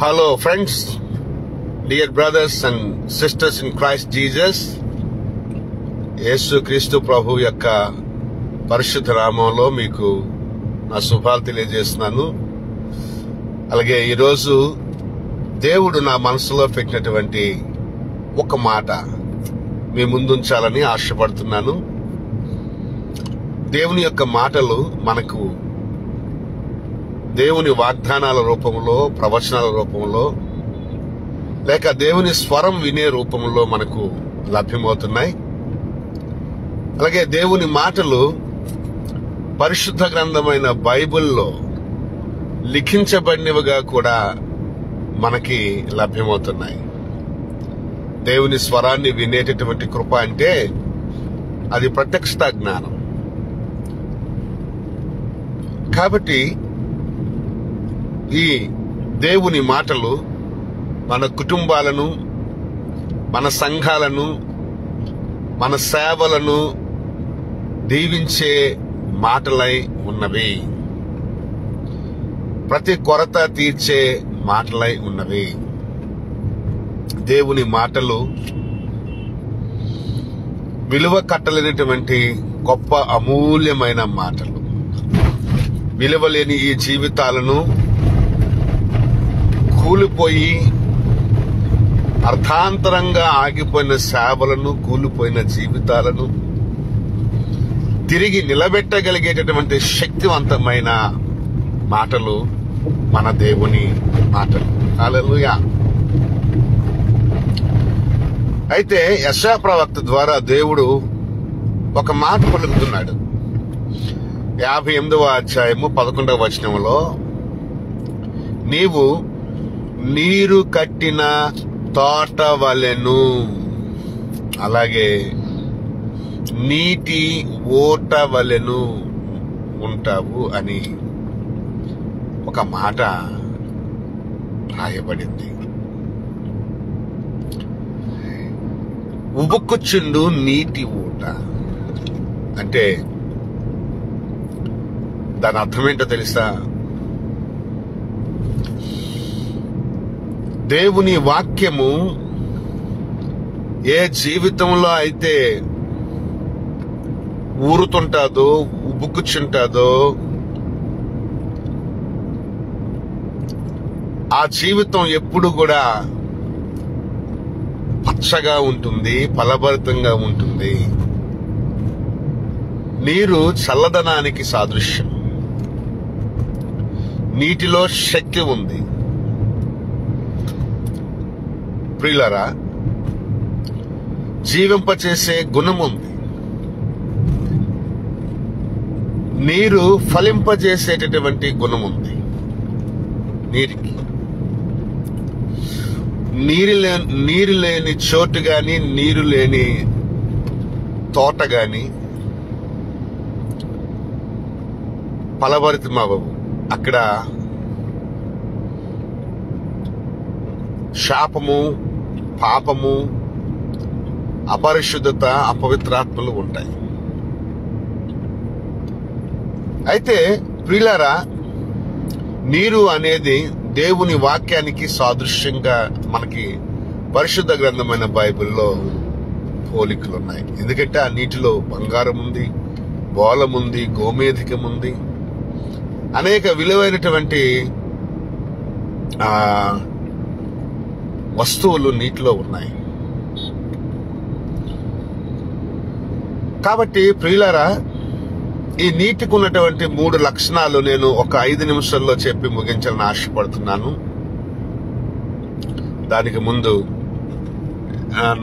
Hello friends, dear brothers and sisters in Christ Jesus. యేసు క్రీస్తు ప్రభు యొక్క పరిశుద్ధ నామములో మీకు నా శుభాలు తెలియజేస్తున్నాను. అలాగే ఈరోజు దేవుడు నా మనసులో పెట్టినటువంటి ఒక మాట మీ ముందుంచాలని ఆశపడుతున్నాను. దేవుని యొక్క మాటలు మనకు దేవుని వాగ్దానాల రూపంలో, ప్రవచనాల రూపంలో, లేక దేవుని స్వరం వినే రూపంలో మనకు లభ్యమవుతున్నాయి. అలాగే దేవుని మాటలు పరిశుద్ధ గ్రంథమైన బైబిల్లో లిఖించబడినవిగా కూడా మనకి లభ్యమవుతున్నాయి. దేవుని స్వరాన్ని వినేటటువంటి కృప అంటే అది ప్రత్యక్ష జ్ఞానం. కాబట్టి ఈ దేవుని మాటలు మన కుటుంబాలను, మన సంఘాలను, మన సేవలను దీవించే మాటలై ఉన్నవి. ప్రతి కొరత తీర్చే మాటలై ఉన్నవి. దేవుని మాటలు విలువ కట్టలేనటువంటి గొప్ప అమూల్యమైన మాటలు. విలువలేని ఈ జీవితాలను, కూలిపోయి అర్థాంతరంగా ఆగిపోయిన సేవలను, కూలిపోయిన జీవితాలను తిరిగి నిలబెట్టగలిగేటటువంటి శక్తివంతమైన మాటలు మన దేవుని మాటలు. హల్లెలూయా. అయితే యెషయా ప్రవక్త ద్వారా దేవుడు ఒక మాట పలుకుతున్నాడు. 58వ అధ్యాయము 11వ వచనంలో, నీవు నీరు కట్టిన తోట వలెను, అలాగే నీటి ఓట వలెను ఉంటావు అని ఒక మాట రాయబడింది. ఉబుకుచుండు నీటి ఊట అంటే దాని అర్థం ఏంటో తెలుసా? దేవుని వాక్యము ఏ జీవితంలో అయితే ఊరుతుంటాదో, ఉబుకుచుంటాదో, ఆ జీవితం ఎప్పుడు కూడా పచ్చగా ఉంటుంది, ఫలభరితంగా ఉంటుంది. నీరు చల్లదనానికి సాదృశ్యం. నీటిలో శక్తి ఉంది. ప్రియులారా, జీవింపచేసే గుణం ఉంది. నీరు ఫలింపజేసేటటువంటి గుణం ఉంది నీరికి. నీరు లేని చోటు గాని, నీరు లేని తోట గాని ఫలభరితమవ్వవు. అక్కడ శాపము, పాపము, అపరిశుద్ధత, అపవిత్రాత్మలు ఉంటాయి. అయితే ప్రియులారా, నీరు అనేది దేవుని వాక్యానికి సాదృశ్యంగా మనకి పరిశుద్ధ గ్రంథమైన బైబిల్లో పోలికలు ఉన్నాయి. ఎందుకంటే ఆ నీటిలో బంగారం ఉంది, బోలం ఉంది, గోమేధికం ఉంది, అనేక విలువైనటువంటి వస్తువులు నీటిలో ఉన్నాయి. కాబట్టి ప్రియులారా, ఈ నీటికి ఉన్నటువంటి 3 లక్షణాలు నేను ఒక 5 నిమిషాల్లో చెప్పి ముగించాలని ఆశపడుతున్నాను. దానికి ముందు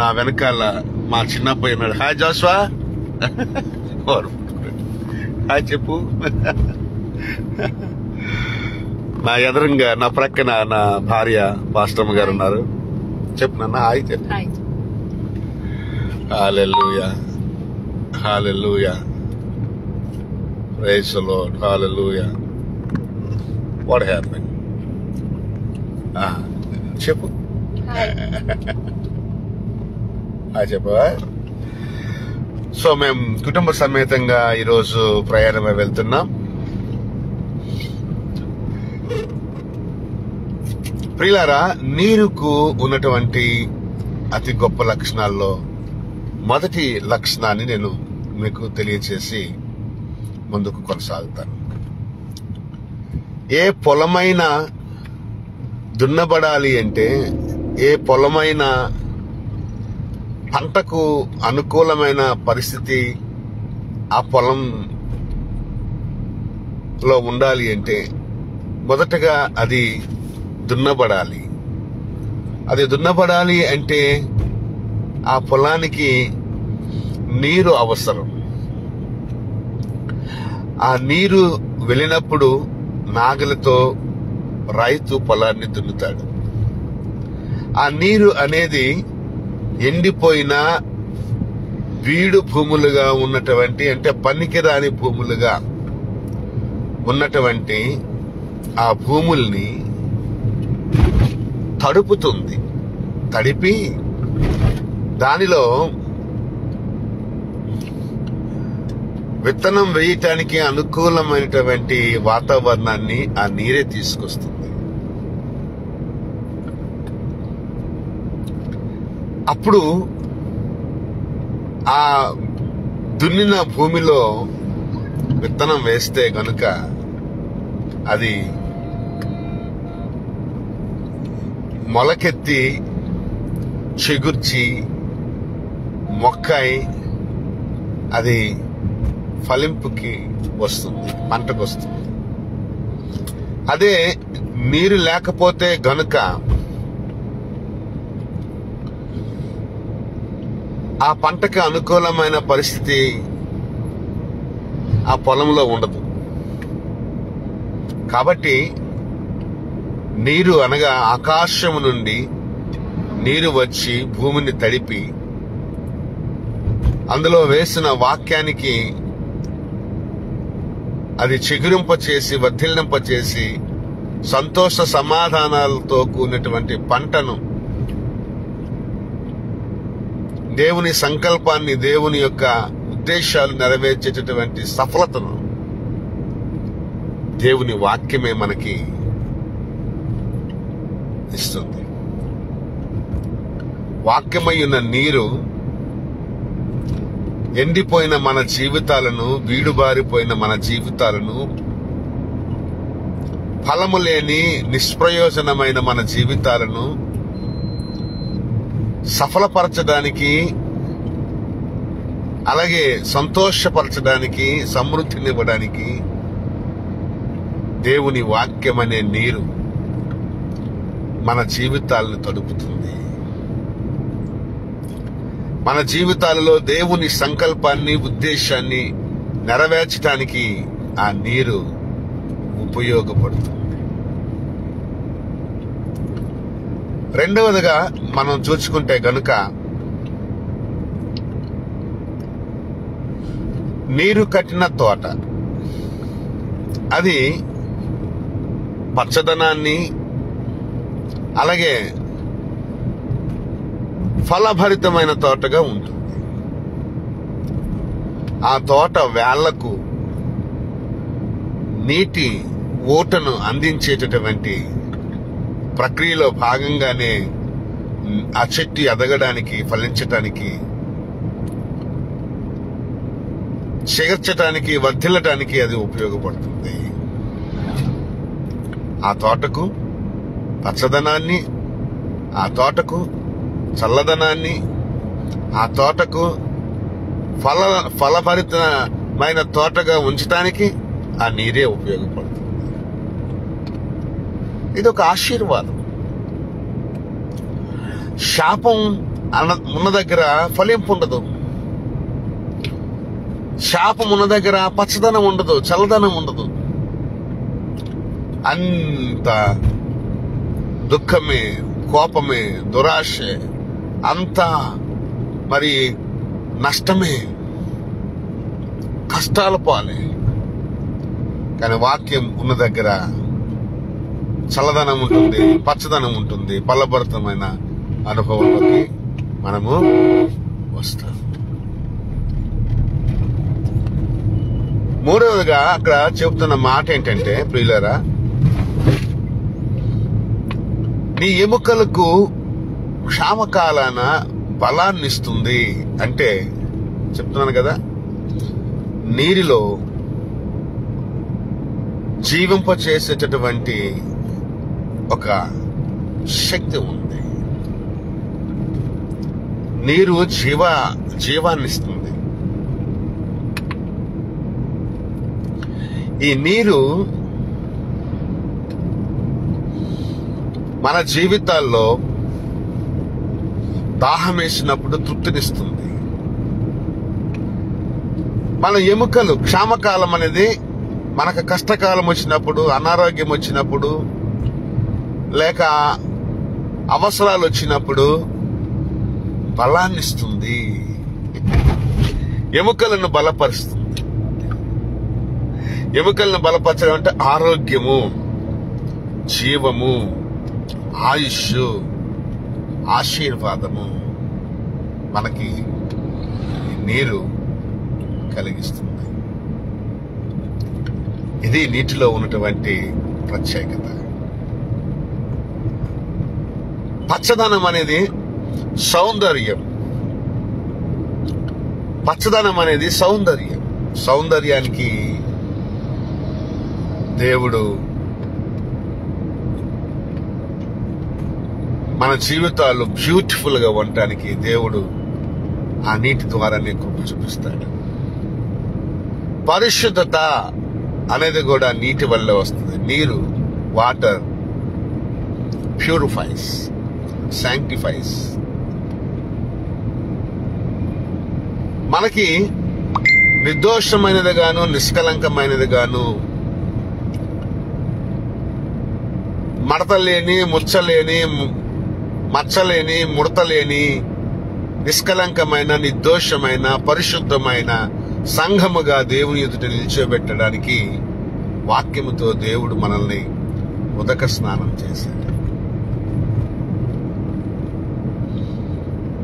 నా వెనకాల మా చిన్నబ్బాయి ఉన్నాడు. హాయ్ జాస్వా, హాయ్ చెప్పు. నా ఎదురుగా, నా ప్రక్కన నా భార్య పాస్టమ్మ గారు ఉన్నారు. చెప్పు నాన్న, హాయ్ చెప్పు. Hallelujah, hallelujah, praise the lord, hallelujah. What happened? చెప్పు, హాయ్ చెప్పవా. సో మేము కుటుంబ సమేతంగా ఈరోజు ప్రయాణమై వెళ్తున్నాం. ప్రియులారా, నీరుకు ఉన్నటువంటి అతి గొప్ప లక్షణాల్లో మొదటి లక్షణాన్ని నేను మీకు తెలియచేసి ముందుకు కొనసాగుతాను. ఏ పొలమైనా దున్నబడాలి అంటే, ఏ పొలమైనా పంటకు అనుకూలమైన పరిస్థితి ఆ పొలంలో ఉండాలి అంటే మొదటగా అది దున్నబడాలి. అది దున్నబడాలి అంటే ఆ పొలానికి నీరు అవసరం. ఆ నీరు వెళ్ళినప్పుడు నాగలితో రైతు పొలాన్ని దున్నుతాడు. ఆ నీరు అనేది ఎండిపోయిన బీడు భూములుగా ఉన్నటువంటి, అంటే పనికిరాని భూములుగా ఉన్నటువంటి ఆ భూముల్ని తడుపుతుంది. తడిపి దానిలో విత్తనం వేయటానికి అనుకూలమైనటువంటి వాతావరణాన్ని ఆ నీరే తీసుకొస్తుంది. అప్పుడు ఆ దున్నిన భూమిలో విత్తనం వేస్తే గనుక అది మొలకెత్తి చిగుర్చి మొక్కై అది ఫలింపుకి వస్తుంది, పంటకు వస్తుంది. అదే నీరు లేకపోతే గనుక ఆ పంటకు అనుకూలమైన పరిస్థితి ఆ పొలంలో ఉండదు. కాబట్టి నీరు అనగా ఆకాశము నుండి నీరు వచ్చి భూమిని తడిపి అందులో వేసిన వాక్యానికి అది చిగురింపచేసి వర్ధిల్లింపచేసి సంతోష సమాధానాలతో కూడినటువంటి పంటను, దేవుని సంకల్పాన్ని, దేవుని యొక్క ఉద్దేశాలు నెరవేర్చేటటువంటి సఫలతను దేవుని వాక్యమే మనకి ఇస్తుంది. వాక్యమై ఉన్న నీరు ఎండిపోయిన మన జీవితాలను, వీడుబారిపోయిన మన జీవితాలను, ఫలము లేని నిష్ప్రయోజనమైన మన జీవితాలను సఫలపరచడానికి, అలాగే సంతోషపరచడానికి, సమృద్ధినివ్వడానికి దేవుని వాక్యం అనే నీరు మన జీవితాలను తడుపుతుంది. మన జీవితాలలో దేవుని సంకల్పాన్ని, ఉద్దేశాన్ని నెరవేర్చడానికి ఆ నీరు ఉపయోగపడుతుంది. రెండవదిగా మనం చూసుకుంటే గనుక, నీరు కట్టిన తోట అది పచ్చదనాన్ని, అలాగే ఫలభరితమైన తోటగా ఉంటుంది. ఆ తోట వేళ్లకు నీటి ఊటను అందించేటటువంటి ప్రక్రియలో భాగంగానే ఆ చెట్టు ఎదగడానికి, ఫలించటానికి, చిగర్చటానికి, వర్ధిల్లటానికి అది ఉపయోగపడుతుంది. ఆ తోటకు పచ్చదనాన్ని, ఆ తోటకు చల్లదనాన్ని, ఆ తోటకు ఫలభరితమైన తోటగా ఉంచడానికి ఆ నీరే ఉపయోగపడుతుంది. ఇది ఒక ఆశీర్వాదం. శాపం ఉన్న దగ్గర ఫలింపు ఉండదు. శాపం ఉన్న దగ్గర పచ్చదనం ఉండదు, చల్లదనం ఉండదు. అంత దుఃఖమే, కోపమే, దురాశే, అంతా మరి నష్టమే, కష్టాల పాలే. కానీ వాక్యం ఉన్న దగ్గర చల్లదనం ఉంటుంది, పచ్చదనం ఉంటుంది, ఫలభరితమైన అనుభవంలోకి మనము వస్తాం. మూడవదిగా అక్కడ చెబుతున్న మాట ఏంటంటే, ప్రియులారా, నీ ఎముకలకు క్షామకాలాన బలాన్ని ఇస్తుంది. అంటే చెప్తున్నాను కదా, నీటిలో జీవింప చేసేటటువంటి ఒక శక్తి ఉంది. నీరు జీవాన్ని ఇస్తుంది. ఈ నీరు మన జీవితాల్లో దాహం వేసినప్పుడు తృప్తినిస్తుంది. మన ఎముకలు క్షామకాలం అనేది మనకు కష్టకాలం వచ్చినప్పుడు, అనారోగ్యం వచ్చినప్పుడు, లేక అవసరాలు వచ్చినప్పుడు బలాన్ని ఇస్తుంది. ఎముకలను బలపరుస్తుంది. ఎముకలను బలపరచడం అంటే ఆరోగ్యము, జీవము, ఆయుష్, ఆశీర్వాదము మనకి నీరు కలిగిస్తుంది. ఇది నీటిలో ఉన్నటువంటి ప్రత్యేకత. పచ్చదనం అనేది సౌందర్యం. పచ్చదనం అనేది సౌందర్యం. సౌందర్యానికి దేవుడు మన జీవితాలు బ్యూటిఫుల్ గా ఉండటానికి దేవుడు ఆ నీటి ద్వారానే కృప చూపిస్తాడు. పరిశుద్ధత అనేది కూడా నీటి వల్లే వస్తుంది. నీరు, వాటర్ ప్యూరిఫైస్, శాంక్టిఫైస్. మనకి నిర్దోషమైనది గాను, నిష్కలంకమైనది గాను, మడతలేని, మచ్చలేని, ముడతలేని, నిష్కలంకమైన, నిర్దోషమైన, పరిశుద్ధమైన సంఘముగా దేవుని ఎదుట నిలిచోబెట్టడానికి వాక్యముతో దేవుడు మనల్ని ఉదక స్నానం చేశాడు.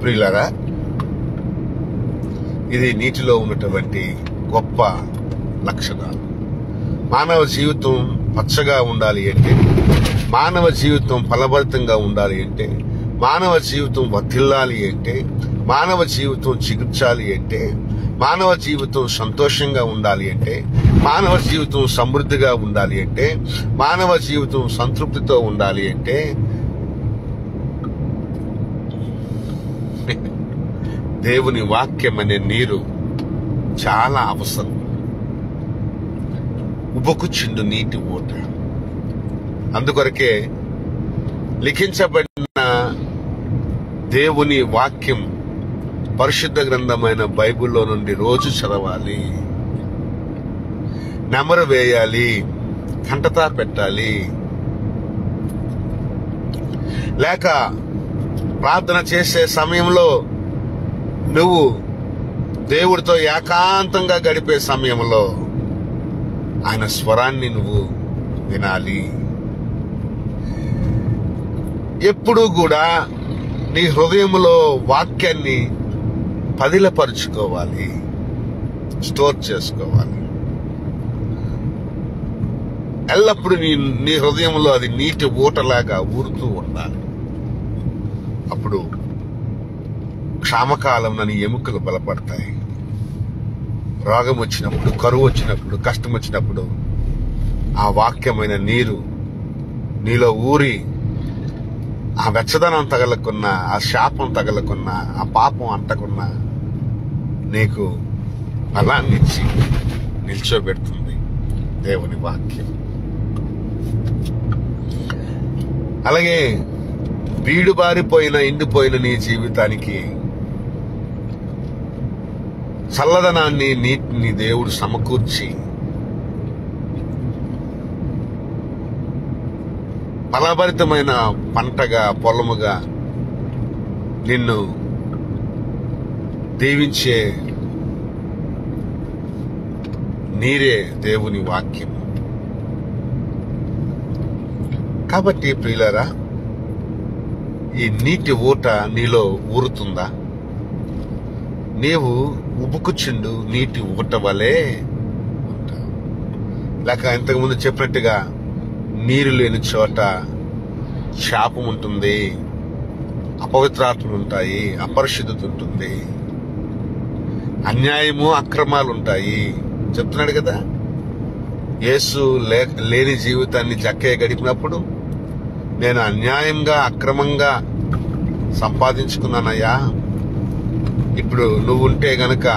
ప్రియులారా, ఇది నీటిలో ఉన్నటువంటి గొప్ప లక్షణాలు. మానవ జీవితం పచ్చగా ఉండాలి అంటే, మానవ జీవితం ఫలభరితంగా ఉండాలి అంటే, మానవ జీవితం వర్ధిల్లాలి అంటే, మానవ జీవితం చిగుర్చాలి అంటే, మానవ జీవితం సంతోషంగా ఉండాలి అంటే, మానవ జీవితం సమృద్ధిగా ఉండాలి అంటే, మానవ జీవితం సంతృప్తితో ఉండాలి అంటే దేవుని వాక్యం అనే నీరు చాలా అవసరం. ఉబకుచుండు నీటి ఊట. అందుకొరకే లిఖించబడిన దేవుని వాక్యం పరిశుద్ధ గ్రంథమైన బైబిల్లో నుండి రోజు చదవాలి, నెమరు వేయాలి, కంటతా పెట్టాలి. లేక ప్రార్థన చేసే సమయంలో, నువ్వు దేవుడితో ఏకాంతంగా గడిపే సమయంలో ఆయన స్వరాన్ని నువ్వు వినాలి. ఎప్పుడూ కూడా నీ హృదయంలో వాక్యాన్ని పదిలపరుచుకోవాలి, స్టోర్ చేసుకోవాలి. ఎల్లప్పుడూ నీ హృదయంలో అది నీటి ఊటలాగా ఊరుతూ ఉండాలి. అప్పుడు క్షామకాలం నీ ఎముకలు బలపడతాయి. రోగం వచ్చినప్పుడు, కరువు వచ్చినప్పుడు, కష్టం వచ్చినప్పుడు ఆ వాక్యమైన నీరు నీలో ఊరి ఆ వెచ్చదనం తగలకున్నా, ఆ శాపం తగలకున్నా, ఆ పాపం అంటకున్నా నీకు బలాన్ని ఇచ్చి నిల్చోబెడుతుంది దేవుని వాక్యం. అలాగే బీడుబారిపోయిన, ఎండిపోయిన నీ జీవితానికి చల్లదనాన్ని, నీటిని దేవుడు సమకూర్చి ఫలభరితమైన పంటగా, పొలముగా నిన్ను దీవించే నీరే దేవుని వాక్యం. కాబట్టి ప్రియులారా, ఈ నీటి ఊట నీలో ఊరుతుందా? నీవు ఉబుకుచుండు నీటి ఊట వలె ఉంటావు. లేక ఇంతకుముందు చెప్పినట్టుగా నీరు లేని చోట శాపం ఉంటుంది, అపవిత్రాత్మలు ఉంటాయి, అపరిశుద్ధత ఉంటుంది, అన్యాయము అక్రమాలు ఉంటాయి చెప్తున్నాడు కదా. యేసు లేని జీవితాన్ని చక్కగా గడిపినప్పుడు నేను అన్యాయంగా అక్రమంగా సంపాదించుకున్నానయ్యా, ఇప్పుడు నువ్వుంటే గనక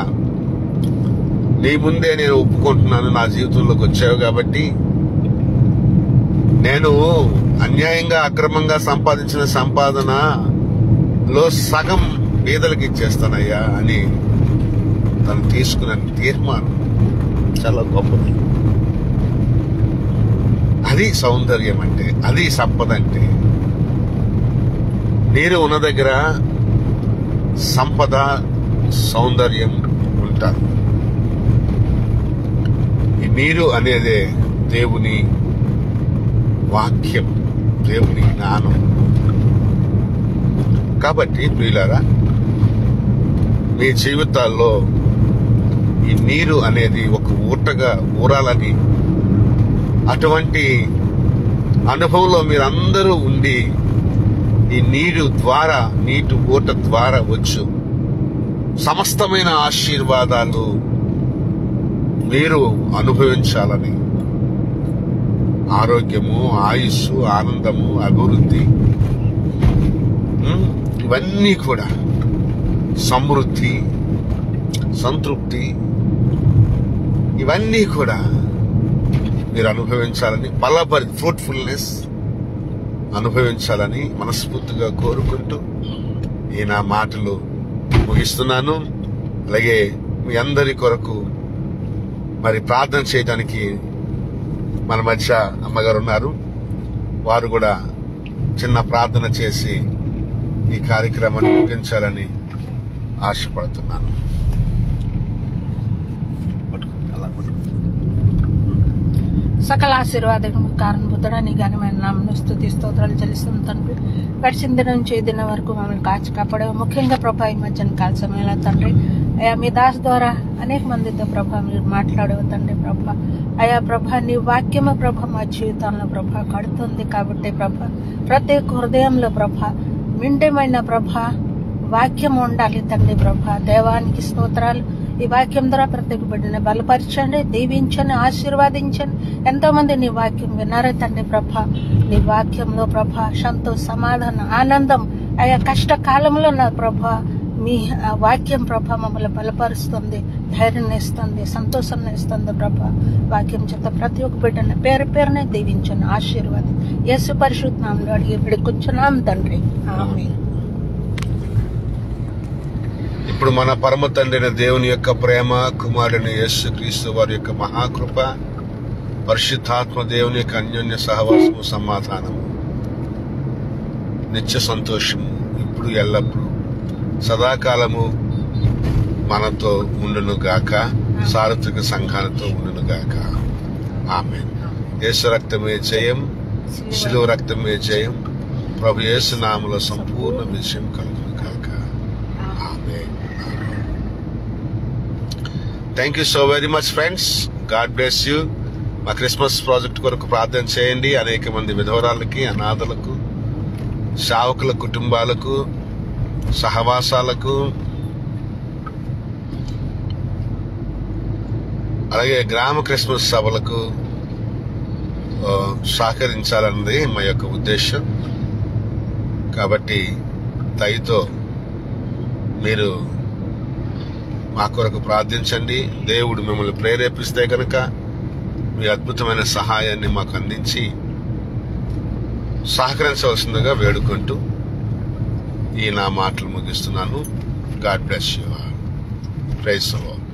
నీ ముందే నేను ఒప్పుకుంటున్నాను, నా జీవితంలోకి వచ్చావు కాబట్టి నేను అన్యాయంగా అక్రమంగా సంపాదించిన సంపాదనలో సగం పేదలకు ఇచ్చేస్తానయ్యా అని తను తీసుకున్న తీర్మానం చాలా గొప్పది. అది సౌందర్యం అంటే, అది సంపద అంటే. నీరు ఉన్న దగ్గర సంపద సౌందర్యం ఉంటారు. ఈ నీరు అనేదే దేవుని వాక్యం, దేవుని జ్ఞానం. కాబట్టి ప్రియులారా, మీ జీవితాల్లో ఈ నీరు అనేది ఒక ఊటగా ఊరాలని, అటువంటి అనుభవంలో మీరందరూ ఉండి ఈ నీటి ఊట ద్వారా వచ్చు సమస్తమైన ఆశీర్వాదాలు మీరు అనుభవించాలని, ఆరోగ్యము, ఆయుస్సు, ఆనందము, అభివృద్ధి, ఇవన్నీ కూడా సమృద్ధి, సంతృప్తి, ఇవన్నీ కూడా మీరు అనుభవించాలని, ఫ్రూట్ఫుల్నెస్ అనుభవించాలని మనస్ఫూర్తిగా కోరుకుంటూ ఈ నా మాటలు ముగిస్తున్నాను. అలాగే మీ అందరి కొరకు మరి ప్రార్థన చేయడానికి మన మధ్య అమ్మగారు ఉన్నారు. వారు కూడా చిన్న ప్రార్థన చేసి ఈ కార్యక్రమాన్ని ముగించాలని ఆశపడుతున్నాను. సకల ఆశీర్వాదము కారణభూతుడా నీ ఘనమైన నామమును స్తుతి స్తోత్రాలు చెల్లిస్తుంది తండ్రి. గడిచిన దినం నుంచి ఈ దినం వరకు మమ్మల్ని కాచి కాపాడే, ముఖ్యంగా ప్రభా ఈ మధ్యన కాల సమయంలో తండ్రి అయా మీ దాస్ ద్వారా అనేక మందితో ప్రభా మీరు మాట్లాడేవు తండ్రి. ప్రభా అయా ప్రభా నీ వాక్యము ప్రభా మా జీవితంలో ప్రభా కడుతుంది కాబట్టి ప్రభా ప్రతి ఒక్క హృదయంలో ప్రభా మిండమైన ప్రభా వాక్యం ఉండాలి తండ్రి. ప్రభా దేవానికి స్తోత్రాలు. ఈ వాక్యం ద్వారా ప్రతి ఒక్క బిడ్డని బలపరచండి, దీవించండి, ఆశీర్వాదించండి. ఎంతో మంది నీ వాక్యం విన్నారే తండ్రి. ప్రభా నీ వాక్యంలో ప్రభా సంతోష, సమాధానం, ఆనందం ఆయా కష్టకాలంలో నా ప్రభా మీ వాక్యం ప్రభా మమ్మల్ని బలపరుస్తుంది, ధైర్యం ఇస్తుంది, సంతోషం ఇస్తుంది. ప్రభా వాక్యం చేత ప్రతి ఒక్క బిడ్డని పేరు పేరునే దీవించండి, ఆశీర్వాదం. యేసు పరిశుద్ధ నామములో అడిగి కూర్చున్నాం తండ్రి, ఆమేన్. ఇప్పుడు మన పరమ తండ్రి దేవుని యొక్క ప్రేమ, కుమారుని యేసుక్రీస్తు వారి యొక్క మహాకృప, పరిశుద్ధాత్మ దేవుని యొక్క అన్యోన్య సహవాసము, సమాధానము, నిత్య సంతోషము ఇప్పుడు ఎల్లప్పుడు సదాకాలము మనతో ఉండును గాక, సార్వత్రిక సంఘాలతో ఉండును గాక. ఆమేన్. యేసు రక్తమే జయం, శిలువ రక్తమే జయం. ప్రభు యేసు నామములో సంపూర్ణ విజయం కలుగును గాక. Amen. Thank you so very much friends. God bless you. మా క్రిస్మస్ ప్రాజెక్ట్ కొరకు ప్రార్థన చేయండి. అనేక మంది విధవరాలకి, అనాథలకు, సేవకుల కుటుంబాలకు, సహవాసాలకు, అలాగే గ్రామ క్రిస్మస్ సభలకు సహకరించాలన్నది మా యొక్క ఉద్దేశం. కాబట్టి దయతో మీరు మా కొరకు ప్రార్థించండి. దేవుడు మిమ్మల్ని ప్రేరేపిస్తే కనుక మీ అద్భుతమైన సహాయాన్ని మాకు అందించి సహకరించవలసిందిగా వేడుకుంటూ ఈ నా మాటలు ముగిస్తున్నాను. God bless you. Praise the lord.